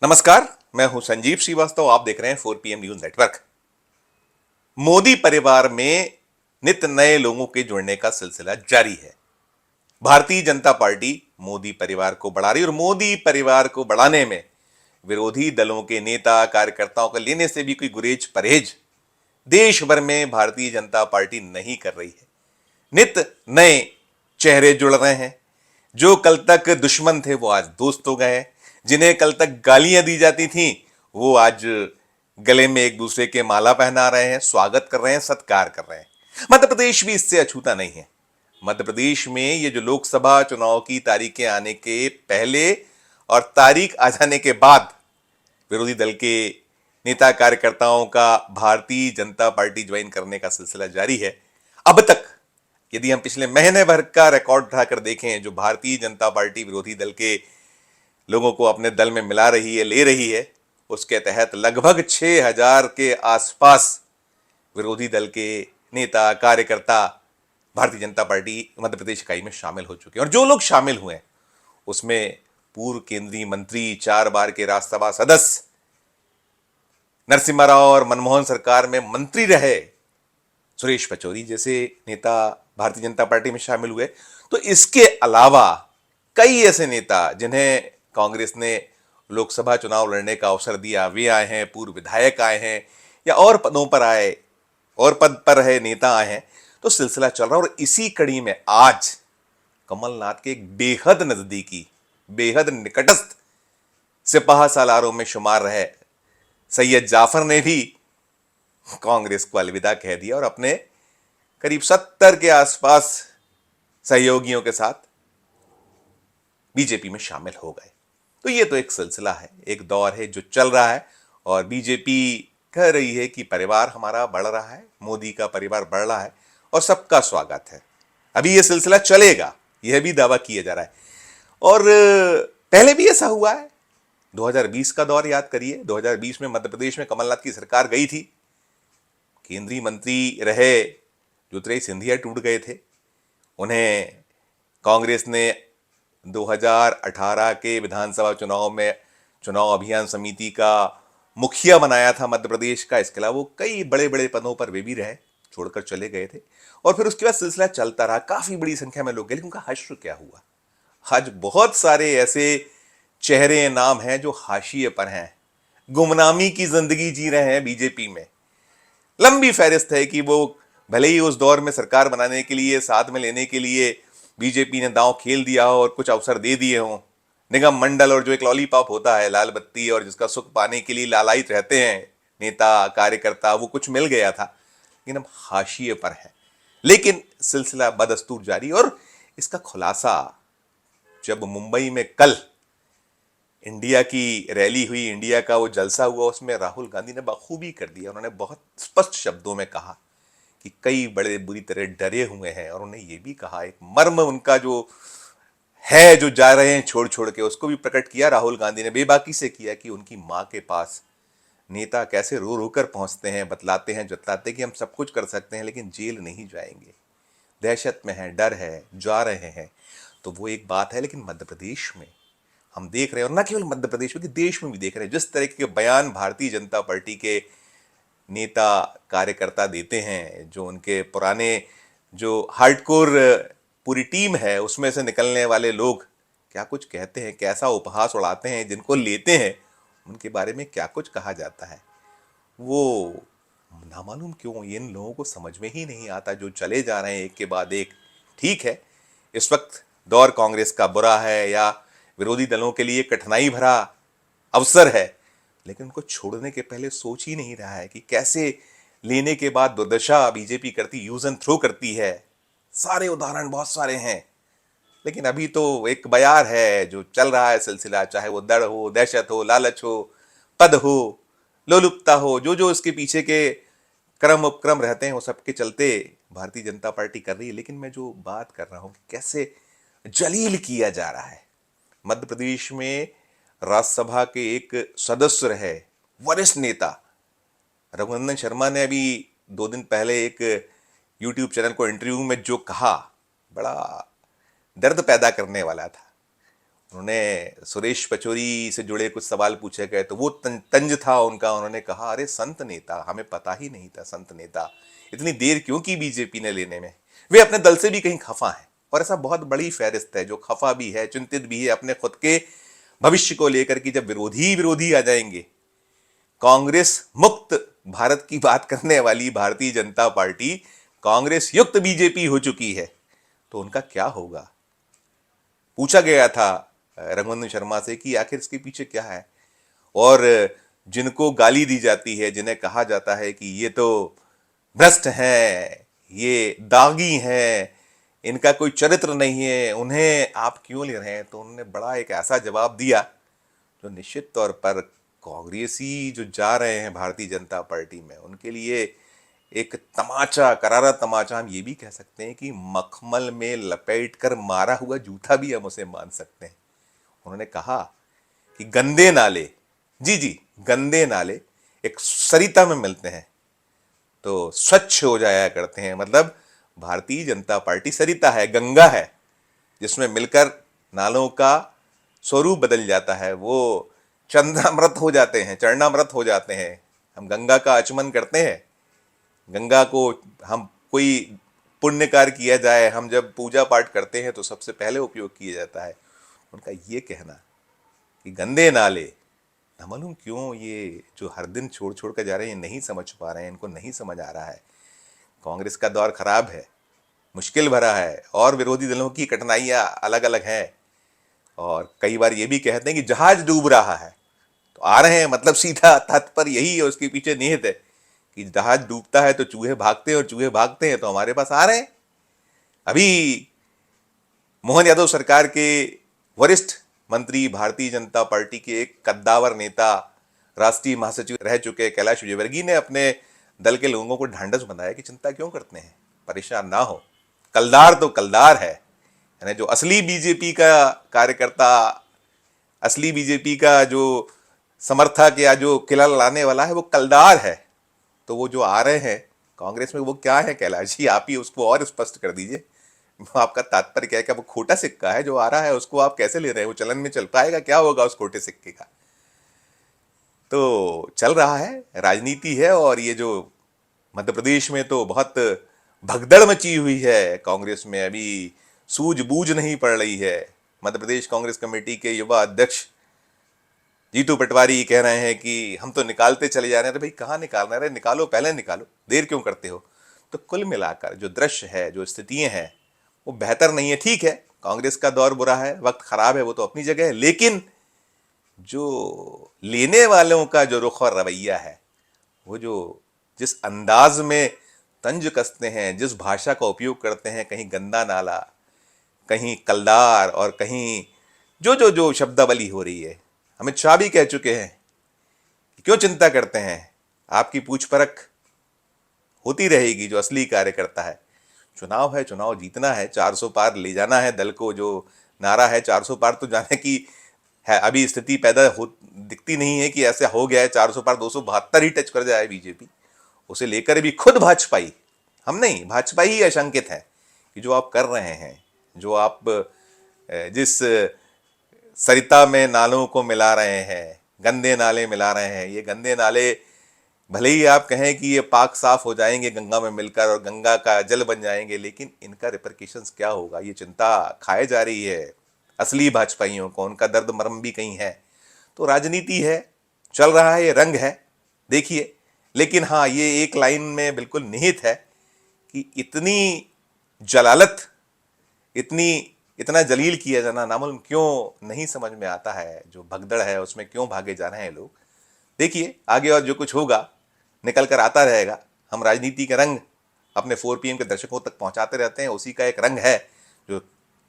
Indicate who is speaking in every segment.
Speaker 1: नमस्कार। मैं हूं संजीव श्रीवास्तव। आप देख रहे हैं 4 PM न्यूज नेटवर्क। मोदी परिवार में नित नए लोगों के जुड़ने का सिलसिला जारी है। भारतीय जनता पार्टी मोदी परिवार को बढ़ा रही है और मोदी परिवार को बढ़ाने में विरोधी दलों के नेता कार्यकर्ताओं का लेने से भी कोई गुरेज परहेज देश भर में भारतीय जनता पार्टी नहीं कर रही है। नित नए चेहरे जुड़ रहे हैं। जो कल तक दुश्मन थे वो आज दोस्त हो गए हैं। जिन्हें कल तक गालियां दी जाती थी वो आज गले में एक दूसरे के माला पहना रहे हैं, स्वागत कर रहे हैं, सत्कार कर रहे हैं। मध्य प्रदेश भी इससे अछूता नहीं है। मध्य प्रदेश में ये जो लोकसभा चुनाव की तारीखें आने के पहले और तारीख आ जाने के बाद विरोधी दल के नेता कार्यकर्ताओं का भारतीय जनता पार्टी ज्वाइन करने का सिलसिला जारी है। अब तक यदि हम पिछले महीने भर का रिकॉर्ड उठाकर देखें, जो भारतीय जनता पार्टी विरोधी दल के लोगों को अपने दल में मिला रही है, ले रही है, उसके तहत लगभग 6,000 के आसपास विरोधी दल के नेता कार्यकर्ता भारतीय जनता पार्टी मध्य प्रदेश इकाई में शामिल हो चुके हैं। और जो लोग शामिल हुए उसमें पूर्व केंद्रीय मंत्री, 4 बार के राज्यसभा सदस्य, नरसिम्हा राव और मनमोहन सरकार में मंत्री रहे सुरेश पचौरी जैसे नेता भारतीय जनता पार्टी में शामिल हुए। तो इसके अलावा कई ऐसे नेता जिन्हें कांग्रेस ने लोकसभा चुनाव लड़ने का अवसर दिया, वे आए हैं, पूर्व विधायक आए हैं या और पदों पर आए और पद पर रहे नेता आए हैं। तो सिलसिला चल रहा है। और इसी कड़ी में आज कमलनाथ के एक बेहद नजदीकी, बेहद निकटस्थ सिपाह सालारों में शुमार रहे सैयद जाफर ने भी कांग्रेस को अलविदा कह दिया और अपने करीब 70 के आसपास सहयोगियों के साथ बीजेपी में शामिल हो गए। तो ये तो एक सिलसिला है, एक दौर है जो चल रहा है। और बीजेपी कह रही है कि परिवार हमारा बढ़ रहा है, मोदी का परिवार बढ़ रहा है और सबका स्वागत है। अभी ये सिलसिला चलेगा, यह भी दावा किया जा रहा है। और पहले भी ऐसा हुआ है। 2020 का दौर याद करिए। 2020 में मध्य प्रदेश में कमलनाथ की सरकार गई थी, केंद्रीय मंत्री रहे ज्योतिरादित्य सिंधिया टूट गए थे। उन्हें कांग्रेस ने 2018 के विधानसभा चुनाव में चुनाव अभियान समिति का मुखिया बनाया था मध्य प्रदेश का। इसके अलावा वो कई बड़े बड़े पदों पर वे भी रहे, छोड़कर चले गए थे। और फिर उसके बाद सिलसिला चलता रहा, काफी बड़ी संख्या में लोग गए। लेकिन उनका हश्र क्या हुआ? आज बहुत सारे ऐसे चेहरे, नाम हैं जो हाशिए पर हैं, गुमनामी की जिंदगी जी रहे हैं बीजेपी में। लंबी फहरिस्त है कि वो भले ही उस दौर में सरकार बनाने के लिए, साथ में लेने के लिए बीजेपी ने दांव खेल दिया हो और कुछ अवसर दे दिए हों, निगम मंडल और जो एक लॉलीपॉप होता है, लाल बत्ती, और जिसका सुख पाने के लिए लालायित रहते हैं नेता कार्यकर्ता, वो कुछ मिल गया था। लेकिन अब हाशिए पर है। लेकिन सिलसिला बदस्तूर जारी। और इसका खुलासा जब मुंबई में कल इंडिया की रैली हुई, इंडिया का वो जलसा हुआ, उसमें राहुल गांधी ने बखूबी कर दिया। उन्होंने बहुत स्पष्ट शब्दों में कहा कि कई बड़े बुरी तरह डरे हुए हैं। और उन्होंने ये भी कहा, एक मर्म उनका जो है, जो जा रहे हैं छोड़ छोड़ के, उसको भी प्रकट किया राहुल गांधी ने, बेबाकी से किया, कि उनकी माँ के पास नेता कैसे रो रो कर पहुंचते हैं, बतलाते हैं, जतलाते हैं कि हम सब कुछ कर सकते हैं लेकिन जेल नहीं जाएंगे, दहशत में है, डर है, जा रहे हैं। तो वो एक बात है। लेकिन मध्य प्रदेश में हम देख रहे हैं, और न केवल मध्य प्रदेश में कि देश में भी देख रहे हैं, जिस तरह के बयान भारतीय जनता पार्टी के नेता कार्यकर्ता देते हैं, जो उनके पुराने जो हार्डकोर पूरी टीम है उसमें से निकलने वाले लोग क्या कुछ कहते हैं, कैसा उपहास उड़ाते हैं, जिनको लेते हैं उनके बारे में क्या कुछ कहा जाता है, वो नामालूम क्यों इन लोगों को समझ में ही नहीं आता, जो चले जा रहे हैं एक के बाद एक। ठीक है, इस वक्त दौर कांग्रेस का बुरा है या विरोधी दलों के लिए कठिनाई भरा अवसर है, लेकिन उनको छोड़ने के पहले सोच ही नहीं रहा है कि कैसे लेने के बाद दुर्दशा बीजेपी करती, यूज एंड थ्रो करती है। सारे उदाहरण बहुत सारे हैं। लेकिन अभी तो एक बयार है जो चल रहा है सिलसिला, चाहे वो डर हो, दहशत हो, लालच हो, पद हो, लोलुपता हो, जो जो इसके पीछे के क्रम उपक्रम रहते हैं, वो सबके चलते भारतीय जनता पार्टी कर रही है। लेकिन मैं जो बात कर रहा हूं कि कैसे जलील किया जा रहा है। मध्य प्रदेश में राज्यसभा के एक सदस्य रहे, वरिष्ठ नेता रघुनंदन शर्मा ने अभी 2 दिन पहले एक यूट्यूब चैनल को इंटरव्यू में जो कहा, बड़ा दर्द पैदा करने वाला था। उन्होंने सुरेश पचौरी से जुड़े कुछ सवाल पूछे गए तो वो तंज था उनका। उन्होंने कहा अरे संत नेता, हमें पता ही नहीं था संत नेता, इतनी देर क्यों की बीजेपी ने लेने में। वे अपने दल से भी कहीं खफा हैं, और ऐसा बहुत बड़ी फहरिस्त है जो खफा भी है, चिंतित भी है अपने खुद के भविष्य को लेकर कि जब विरोधी विरोधी आ जाएंगे। कांग्रेस मुक्त भारत की बात करने वाली भारतीय जनता पार्टी कांग्रेस युक्त बीजेपी हो चुकी है, तो उनका क्या होगा। पूछा गया था रघुवंदन शर्मा से कि आखिर इसके पीछे क्या है, और जिनको गाली दी जाती है, जिन्हें कहा जाता है कि ये तो भ्रष्ट हैं, ये दागी हैं, इनका कोई चरित्र नहीं है, उन्हें आप क्यों ले रहे हैं। तो उन्होंने बड़ा एक ऐसा जवाब दिया जो निश्चित तौर पर कांग्रेसी जो जा रहे हैं भारतीय जनता पार्टी में, उनके लिए एक तमाचा, करारा तमाचा। हम ये भी कह सकते हैं कि मखमल में लपेट कर मारा हुआ जूता भी हम उसे मान सकते हैं। उन्होंने कहा कि गंदे नाले, जी जी गंदे नाले एक सरिता में मिलते हैं तो स्वच्छ हो जाया करते हैं। मतलब भारतीय जनता पार्टी सरिता है, गंगा है, जिसमें मिलकर नालों का स्वरूप बदल जाता है, वो चंद्रामृत हो जाते हैं, चरणामृत हो जाते हैं। हम गंगा का आचमन करते हैं, गंगा को हम कोई पुण्य कार्य किया जाए, हम जब पूजा पाठ करते हैं तो सबसे पहले उपयोग किया जाता है। उनका ये कहना कि गंदे नाले, न मालूम क्यों ये जो हर दिन छोड़ छोड़ कर जा रहे हैं, नहीं समझ पा रहे हैं, इनको नहीं समझ आ रहा है। कांग्रेस का दौर खराब है, मुश्किल भरा है, और विरोधी दलों की कठिनाइयां अलग अलग हैं। और कई बार ये भी कहते हैं कि जहाज डूब रहा है तो आ रहे हैं, मतलब सीधा तात्पर्य यही है, उसके पीछे निहित है कि जहाज डूबता है तो चूहे भागते हैं, और चूहे भागते हैं तो हमारे पास आ रहे हैं। अभी मोहन यादव सरकार के वरिष्ठ मंत्री, भारतीय जनता पार्टी के एक कद्दावर नेता, राष्ट्रीय महासचिव रह चुके कैलाश विजयवर्गीय ने अपने दल के लोगों को ढांढस बंधाया कि चिंता क्यों करते हैं, परेशान ना हो, कलदार तो कलदार है। यानी जो असली बीजेपी का कार्यकर्ता, असली बीजेपी का जो समर्थक या जो किला लाने वाला है, वो कलदार है। तो वो जो आ रहे हैं कांग्रेस में, वो क्या है कैलाश जी, आप ही उसको और स्पष्ट कर दीजिए। आपका तात्पर्य क्या है, क्या वो खोटा सिक्का है जो आ रहा है, उसको आप कैसे ले रहे हैं, वो चलन में चल पाएगा, क्या होगा उस खोटे सिक्के का। तो चल रहा है, राजनीति है, और ये जो मध्य प्रदेश में तो बहुत भगदड़ मची हुई है कांग्रेस में, अभी सूझबूझ नहीं पड़ रही है। मध्य प्रदेश कांग्रेस कमेटी के युवा अध्यक्ष जीतू पटवारी कह रहे हैं कि हम तो निकालते चले जा रहे हैं। अरे भाई कहाँ निकालना है, निकालो, पहले निकालो, देर क्यों करते हो। तो कुल मिलाकर जो दृश्य है, जो स्थितियां हैं, वो बेहतर नहीं है। ठीक है, कांग्रेस का दौर बुरा है, वक्त खराब है, वो तो अपनी जगह है, लेकिन जो लेने वालों का जो रुख और रवैया है, वो जो जिस अंदाज में तंज कसते हैं, जिस भाषा का उपयोग करते हैं, कहीं गंदा नाला, कहीं कलदार, और कहीं जो जो जो शब्दावली हो रही है। अमित शाह भी कह चुके हैं कि क्यों चिंता करते हैं, आपकी पूछ परख होती रहेगी। जो असली कार्यकर्ता है, चुनाव है, चुनाव जीतना है, 400 पार ले जाना है दल को, जो नारा है 400 पार तो जाने की है। अभी स्थिति पैदा हो दिखती नहीं है कि ऐसा हो गया है 400 पार, 272 ही टच कर जाए बीजेपी। उसे लेकर भी खुद भाजपाई, हम नहीं, भाजपा ही आशंकित है कि जो आप कर रहे हैं, जो आप जिस सरिता में नालों को मिला रहे हैं, गंदे नाले मिला रहे हैं, ये गंदे नाले भले ही आप कहें कि ये पाक साफ हो जाएंगे गंगा में मिलकर और गंगा का जल बन जाएंगे, लेकिन इनका रिपरकेशंस क्या होगा, ये चिंता खाए जा रही है असली भाजपाइयों को। उनका दर्द मरम भी कहीं है। तो राजनीति है, चल रहा है, ये रंग है, देखिए। लेकिन हाँ, ये एक लाइन में बिल्कुल निहित है कि इतनी जलालत, इतना जलील किया जाना नामुमकिन क्यों नहीं समझ में आता है। जो भगदड़ है उसमें क्यों भागे जा रहे हैं लोग। देखिए आगे और जो कुछ होगा निकल कर आता रहेगा। हम राजनीति के रंग अपने 4PM के दर्शकों तक पहुंचाते रहते हैं, उसी का एक रंग है जो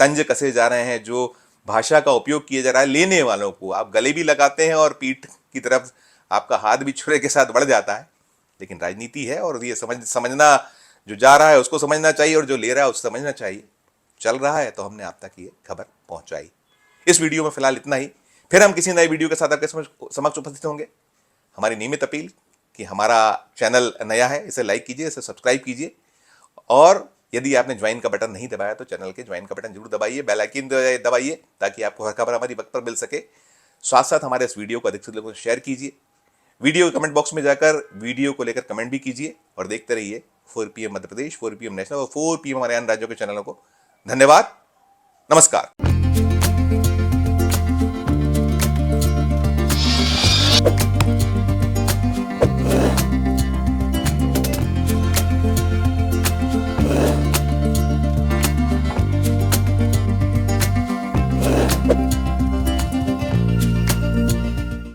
Speaker 1: तंज कसे जा रहे हैं, जो भाषा का उपयोग किया जा रहा है। लेने वालों को आप गले भी लगाते हैं और पीठ की तरफ आपका हाथ भी छुरे के साथ बढ़ जाता है, लेकिन राजनीति है और ये समझना, जो जा रहा है उसको समझना चाहिए और जो ले रहा है उसको समझना चाहिए। चल रहा है तो हमने आप तक ये खबर पहुंचाई। इस वीडियो में फिलहाल इतना ही, फिर हम किसी नए वीडियो के साथ आपके समक्ष उपस्थित होंगे। हमारी नियमित अपील कि हमारा चैनल नया है, इसे लाइक कीजिए, इसे सब्सक्राइब कीजिए और यदि आपने ज्वाइन का बटन नहीं दबाया तो चैनल के ज्वाइन का बटन जरूर दबाइए, बेल आइकन दबाइए ताकि आपको हर खबर हमारी वक्त पर मिल सके। साथ साथ हमारे इस वीडियो को अधिक से लोगों को शेयर कीजिए। वीडियो के कमेंट बॉक्स में जाकर वीडियो को लेकर कमेंट भी कीजिए और देखते रहिए 4 PM Madhya Pradesh, 4 PM national और 4 PM हमारे अन्य राज्यों के चैनलों को। धन्यवाद, नमस्कार।